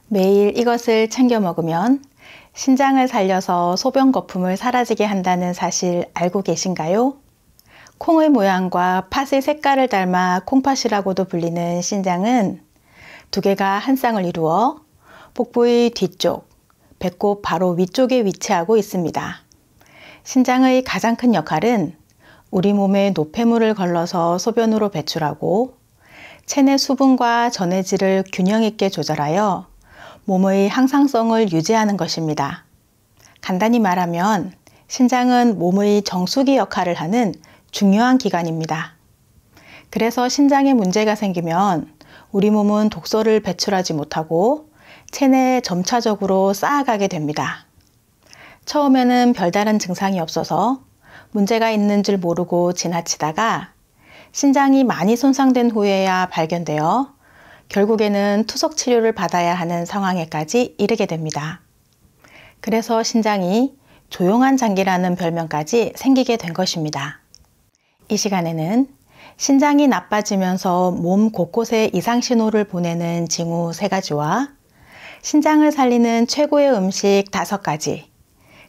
매일 이것을 챙겨 먹으면 신장을 살려서 소변 거품을 사라지게 한다는 사실 알고 계신가요? 콩의 모양과 팥의 색깔을 닮아 콩팥이라고도 불리는 신장은 두 개가 한 쌍을 이루어 복부의 뒤쪽, 배꼽 바로 위쪽에 위치하고 있습니다. 신장의 가장 큰 역할은 우리 몸에 노폐물을 걸러서 소변으로 배출하고 체내 수분과 전해질을 균형 있게 조절하여 몸의 항상성을 유지하는 것입니다. 간단히 말하면 신장은 몸의 정수기 역할을 하는 중요한 기관입니다. 그래서 신장에 문제가 생기면 우리 몸은 독소를 배출하지 못하고 체내에 점차적으로 쌓아가게 됩니다. 처음에는 별다른 증상이 없어서 문제가 있는 줄 모르고 지나치다가 신장이 많이 손상된 후에야 발견되어 결국에는 투석 치료를 받아야 하는 상황에까지 이르게 됩니다. 그래서 신장이 조용한 장기라는 별명까지 생기게 된 것입니다. 이 시간에는 신장이 나빠지면서 몸 곳곳에 이상 신호를 보내는 징후 3가지와 신장을 살리는 최고의 음식 5가지,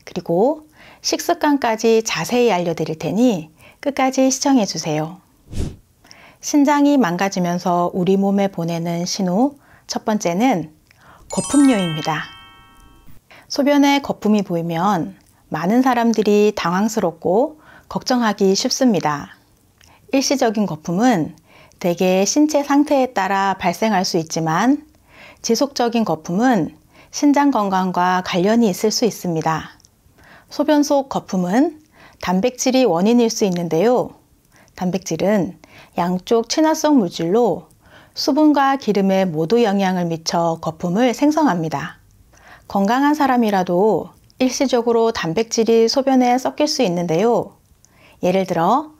그리고 식습관까지 자세히 알려드릴 테니 끝까지 시청해 주세요. 신장이 망가지면서 우리 몸에 보내는 신호 첫 번째는 거품료입니다. 소변에 거품이 보이면 많은 사람들이 당황스럽고 걱정하기 쉽습니다. 일시적인 거품은 대개 신체 상태에 따라 발생할 수 있지만 지속적인 거품은 신장 건강과 관련이 있을 수 있습니다. 소변 속 거품은 단백질이 원인일 수 있는데요. 단백질은 양쪽 친화성 물질로 수분과 기름에 모두 영향을 미쳐 거품을 생성합니다. 건강한 사람이라도 일시적으로 단백질이 소변에 섞일 수 있는데요. 예를 들어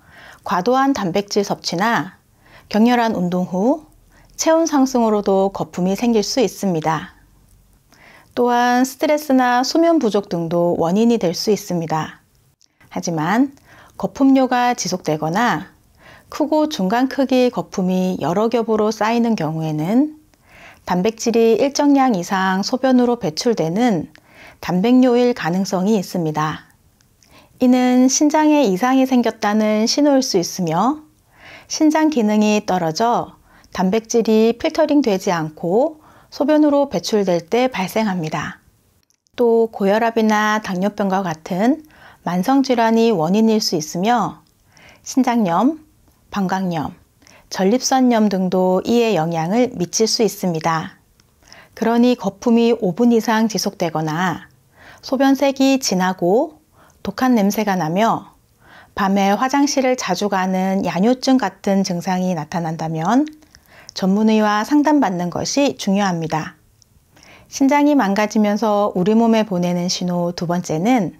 과도한 단백질 섭취나 격렬한 운동 후 체온 상승으로도 거품이 생길 수 있습니다. 또한 스트레스나 수면 부족 등도 원인이 될 수 있습니다. 하지만 거품료가 지속되거나 크고 중간 크기의 거품이 여러 겹으로 쌓이는 경우에는 단백질이 일정량 이상 소변으로 배출되는 단백뇨일 가능성이 있습니다. 이는 신장에 이상이 생겼다는 신호일 수 있으며 신장 기능이 떨어져 단백질이 필터링 되지 않고 소변으로 배출될 때 발생합니다. 또 고혈압이나 당뇨병과 같은 만성질환이 원인일 수 있으며 신장염, 방광염, 전립선염 등도 이에 영향을 미칠 수 있습니다. 그러니 거품이 5분 이상 지속되거나 소변색이 진하고 독한 냄새가 나며 밤에 화장실을 자주 가는 야뇨증 같은 증상이 나타난다면 전문의와 상담받는 것이 중요합니다. 신장이 망가지면서 우리 몸에 보내는 신호 2번째는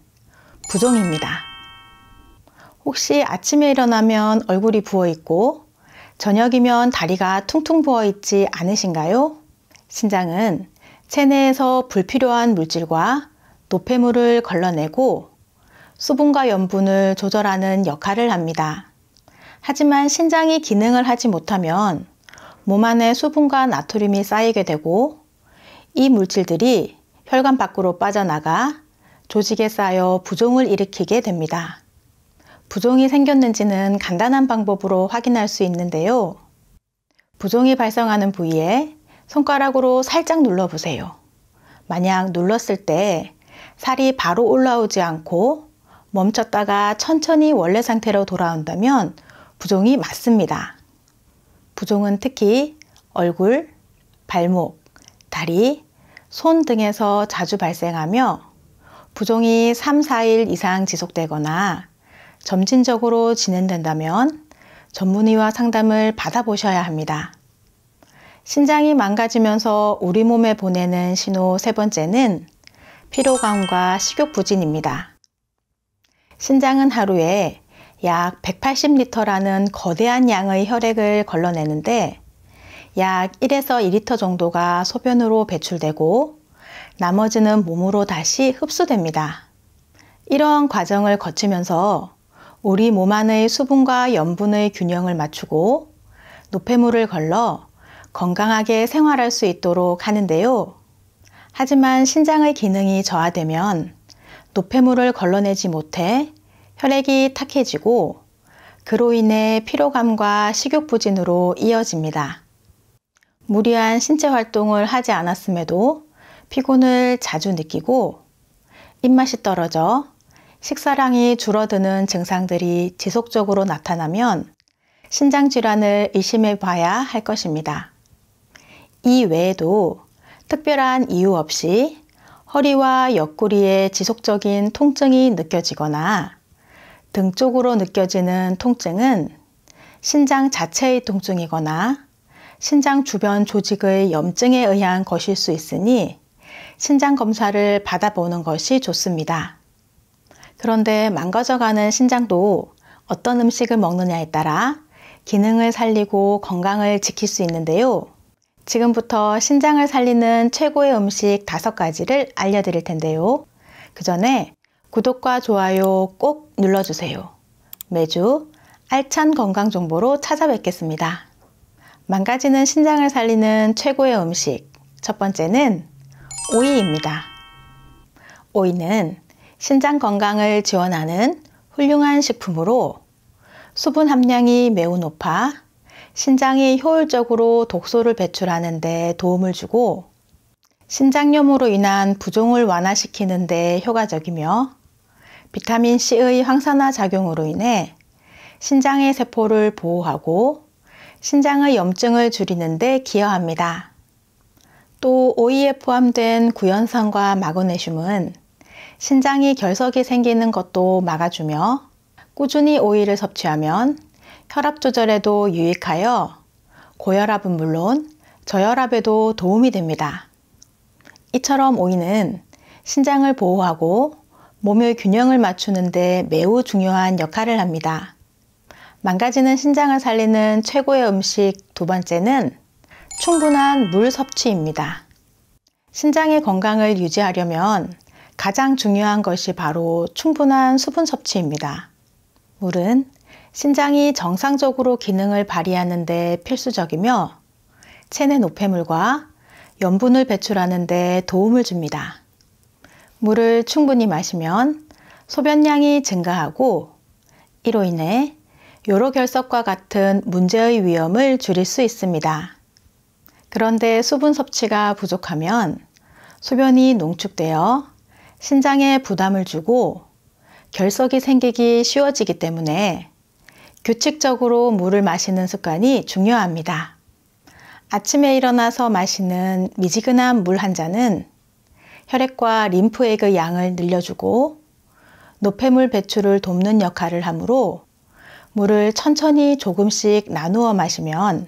부종입니다. 혹시 아침에 일어나면 얼굴이 부어있고 저녁이면 다리가 퉁퉁 부어있지 않으신가요? 신장은 체내에서 불필요한 물질과 노폐물을 걸러내고 수분과 염분을 조절하는 역할을 합니다. 하지만 신장이 기능을 하지 못하면 몸 안에 수분과 나트륨이 쌓이게 되고 이 물질들이 혈관 밖으로 빠져나가 조직에 쌓여 부종을 일으키게 됩니다. 부종이 생겼는지는 간단한 방법으로 확인할 수 있는데요. 부종이 발생하는 부위에 손가락으로 살짝 눌러보세요. 만약 눌렀을 때 살이 바로 올라오지 않고 멈췄다가 천천히 원래 상태로 돌아온다면 부종이 맞습니다. 부종은 특히 얼굴, 발목, 다리, 손 등에서 자주 발생하며 부종이 3, 4일 이상 지속되거나 점진적으로 진행된다면 전문의와 상담을 받아보셔야 합니다. 신장이 망가지면서 우리 몸에 보내는 신호 3번째는 피로감과 식욕부진입니다. 신장은 하루에 약 180리터라는 거대한 양의 혈액을 걸러내는데 약 1에서 2리터 정도가 소변으로 배출되고 나머지는 몸으로 다시 흡수됩니다. 이러한 과정을 거치면서 우리 몸 안의 수분과 염분의 균형을 맞추고 노폐물을 걸러 건강하게 생활할 수 있도록 하는데요. 하지만 신장의 기능이 저하되면 노폐물을 걸러내지 못해 혈액이 탁해지고 그로 인해 피로감과 식욕부진으로 이어집니다. 무리한 신체 활동을 하지 않았음에도 피곤을 자주 느끼고 입맛이 떨어져 식사량이 줄어드는 증상들이 지속적으로 나타나면 신장질환을 의심해 봐야 할 것입니다. 이 외에도 특별한 이유 없이 허리와 옆구리에 지속적인 통증이 느껴지거나 등 쪽으로 느껴지는 통증은 신장 자체의 통증이거나 신장 주변 조직의 염증에 의한 것일 수 있으니 신장 검사를 받아보는 것이 좋습니다. 그런데 망가져가는 신장도 어떤 음식을 먹느냐에 따라 기능을 살리고 건강을 지킬 수 있는데요. 지금부터 신장을 살리는 최고의 음식 5가지를 알려드릴 텐데요. 그 전에 구독과 좋아요 꼭 눌러주세요. 매주 알찬 건강 정보로 찾아뵙겠습니다. 망가지는 신장을 살리는 최고의 음식 첫 번째는 오이입니다. 오이는 신장 건강을 지원하는 훌륭한 식품으로 수분 함량이 매우 높아 신장이 효율적으로 독소를 배출하는 데 도움을 주고 신장염으로 인한 부종을 완화시키는 데 효과적이며 비타민C의 항산화 작용으로 인해 신장의 세포를 보호하고 신장의 염증을 줄이는 데 기여합니다. 또 오이에 포함된 구연산과 마그네슘은 신장이 결석이 생기는 것도 막아주며 꾸준히 오이를 섭취하면 혈압 조절에도 유익하여 고혈압은 물론 저혈압에도 도움이 됩니다. 이처럼 오이는 신장을 보호하고 몸의 균형을 맞추는 데 매우 중요한 역할을 합니다. 망가지는 신장을 살리는 최고의 음식 2번째는 충분한 물 섭취입니다. 신장의 건강을 유지하려면 가장 중요한 것이 바로 충분한 수분 섭취입니다. 물은 신장이 정상적으로 기능을 발휘하는 데 필수적이며 체내 노폐물과 염분을 배출하는 데 도움을 줍니다. 물을 충분히 마시면 소변량이 증가하고 이로 인해 요로결석과 같은 문제의 위험을 줄일 수 있습니다. 그런데 수분 섭취가 부족하면 소변이 농축되어 신장에 부담을 주고 결석이 생기기 쉬워지기 때문에 규칙적으로 물을 마시는 습관이 중요합니다. 아침에 일어나서 마시는 미지근한 물 한 잔은 혈액과 림프액의 양을 늘려주고 노폐물 배출을 돕는 역할을 하므로 물을 천천히 조금씩 나누어 마시면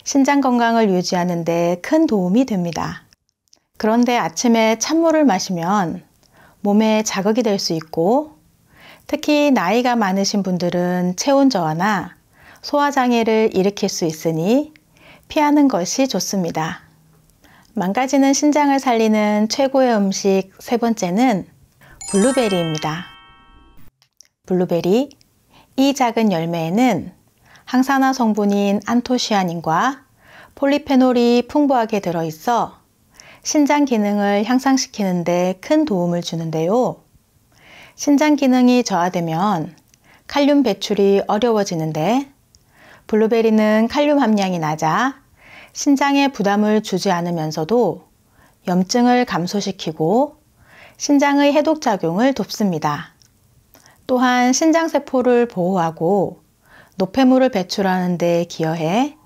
신장 건강을 유지하는 데 큰 도움이 됩니다. 그런데 아침에 찬물을 마시면 몸에 자극이 될 수 있고 특히 나이가 많으신 분들은 체온 저하나 소화장애를 일으킬 수 있으니 피하는 것이 좋습니다. 망가지는 신장을 살리는 최고의 음식 3번째는 블루베리입니다. 블루베리, 이 작은 열매에는 항산화 성분인 안토시아닌과 폴리페놀이 풍부하게 들어있어 신장 기능을 향상시키는 데 큰 도움을 주는데요. 신장 기능이 저하되면 칼륨 배출이 어려워지는데 블루베리는 칼륨 함량이 낮아 신장에 부담을 주지 않으면서도 염증을 감소시키고 신장의 해독작용을 돕습니다. 또한 신장세포를 보호하고 노폐물을 배출하는 데 기여해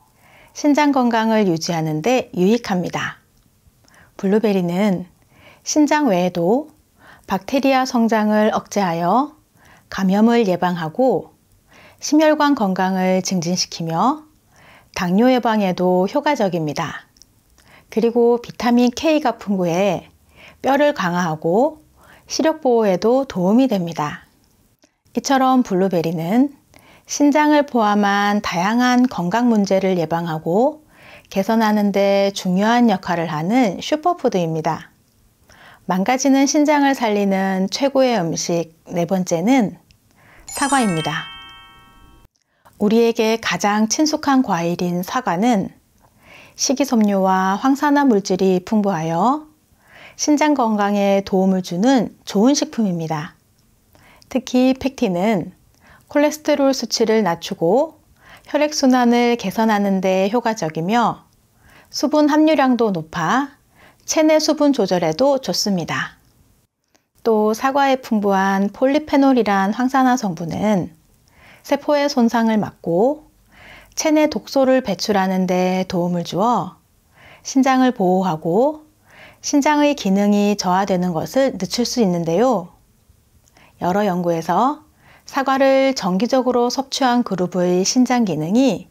신장 건강을 유지하는 데 유익합니다. 블루베리는 신장 외에도 박테리아 성장을 억제하여 감염을 예방하고 심혈관 건강을 증진시키며 당뇨 예방에도 효과적입니다. 그리고 비타민 K가 풍부해 뼈를 강화하고 시력 보호에도 도움이 됩니다. 이처럼 블루베리는 신장을 포함한 다양한 건강 문제를 예방하고 개선하는 데 중요한 역할을 하는 슈퍼푸드입니다. 망가지는 신장을 살리는 최고의 음식 4번째는 사과입니다. 우리에게 가장 친숙한 과일인 사과는 식이섬유와 황산화 물질이 풍부하여 신장 건강에 도움을 주는 좋은 식품입니다. 특히 팩틴은 콜레스테롤 수치를 낮추고 혈액순환을 개선하는 데 효과적이며 수분 함유량도 높아 체내 수분 조절에도 좋습니다. 또 사과에 풍부한 폴리페놀이란 황산화 성분은 세포의 손상을 막고 체내 독소를 배출하는 데 도움을 주어 신장을 보호하고 신장의 기능이 저하되는 것을 늦출 수 있는데요. 여러 연구에서 사과를 정기적으로 섭취한 그룹의 신장 기능이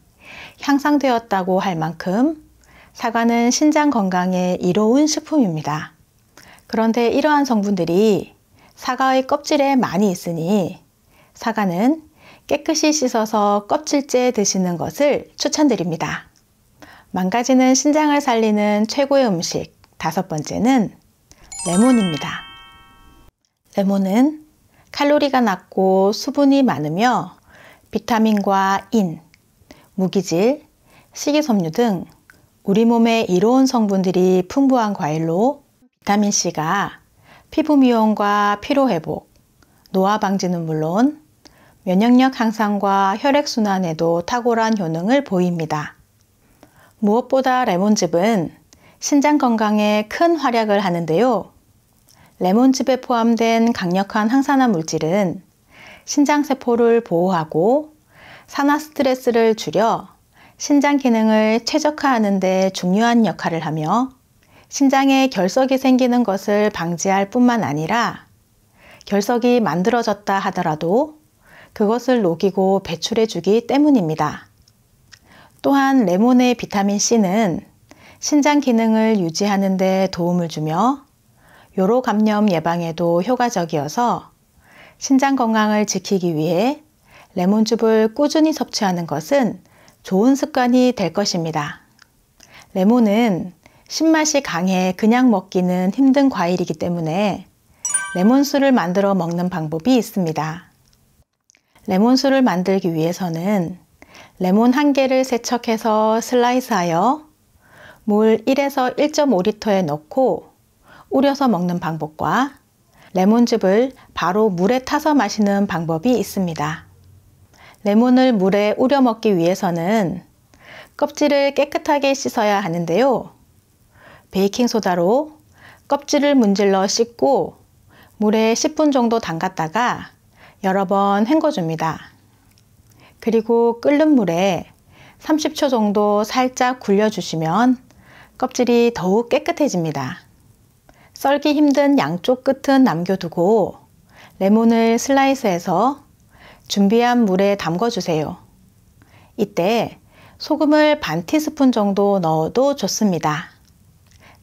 향상되었다고 할 만큼 사과는 신장 건강에 이로운 식품입니다. 그런데 이러한 성분들이 사과의 껍질에 많이 있으니 사과는 깨끗이 씻어서 껍질째 드시는 것을 추천드립니다. 망가지는 신장을 살리는 최고의 음식 5번째는 레몬입니다. 레몬은 칼로리가 낮고 수분이 많으며 비타민과 인, 무기질, 식이섬유 등 우리 몸에 이로운 성분들이 풍부한 과일로 비타민C가 피부 미용과 피로회복, 노화 방지는 물론 면역력 향상과 혈액순환에도 탁월한 효능을 보입니다. 무엇보다 레몬즙은 신장 건강에 큰 활약을 하는데요. 레몬즙에 포함된 강력한 항산화 물질은 신장세포를 보호하고 산화 스트레스를 줄여 신장 기능을 최적화하는 데 중요한 역할을 하며 신장에 결석이 생기는 것을 방지할 뿐만 아니라 결석이 만들어졌다 하더라도 그것을 녹이고 배출해 주기 때문입니다. 또한 레몬의 비타민C는 신장 기능을 유지하는 데 도움을 주며 요로 감염 예방에도 효과적이어서 신장 건강을 지키기 위해 레몬즙을 꾸준히 섭취하는 것은 좋은 습관이 될 것입니다. 레몬은 신맛이 강해 그냥 먹기는 힘든 과일이기 때문에 레몬술을 만들어 먹는 방법이 있습니다. 레몬술을 만들기 위해서는 레몬 1개를 세척해서 슬라이스하여 물 1에서 1.5리터에 넣고 우려서 먹는 방법과 레몬즙을 바로 물에 타서 마시는 방법이 있습니다. 레몬을 물에 우려 먹기 위해서는 껍질을 깨끗하게 씻어야 하는데요. 베이킹소다로 껍질을 문질러 씻고 물에 10분 정도 담갔다가 여러 번 헹궈줍니다. 그리고 끓는 물에 30초 정도 살짝 굴려주시면 껍질이 더욱 깨끗해집니다. 썰기 힘든 양쪽 끝은 남겨두고 레몬을 슬라이스해서 준비한 물에 담궈주세요. 이때 소금을 반 티스푼 정도 넣어도 좋습니다.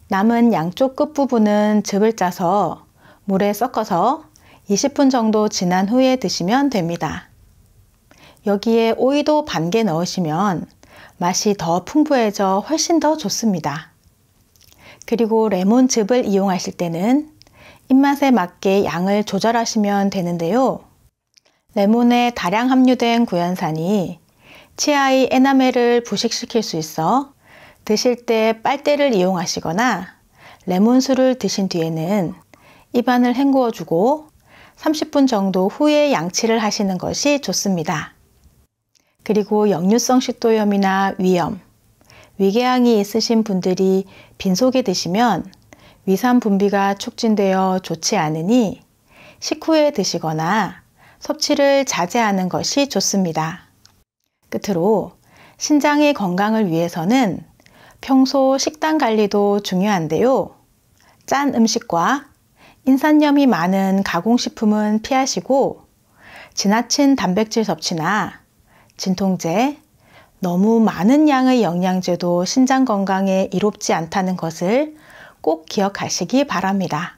남은 양쪽 끝부분은 즙을 짜서 물에 섞어서 20분 정도 지난 후에 드시면 됩니다. 여기에 오이도 반 개 넣으시면 맛이 더 풍부해져 훨씬 더 좋습니다. 그리고 레몬즙을 이용하실 때는 입맛에 맞게 양을 조절하시면 되는데요. 레몬에 다량 함유된 구연산이 치아의 에나멜을 부식시킬 수 있어 드실 때 빨대를 이용하시거나 레몬술을 드신 뒤에는 입안을 헹구어 주고 30분 정도 후에 양치를 하시는 것이 좋습니다. 그리고 역류성 식도염이나 위염, 위궤양이 있으신 분들이 빈속에 드시면 위산 분비가 촉진되어 좋지 않으니 식후에 드시거나 섭취를 자제하는 것이 좋습니다. 끝으로 신장의 건강을 위해서는 평소 식단 관리도 중요한데요. 짠 음식과 인산염이 많은 가공식품은 피하시고 지나친 단백질 섭취나 진통제, 너무 많은 양의 영양제도 신장 건강에 이롭지 않다는 것을 꼭 기억하시기 바랍니다.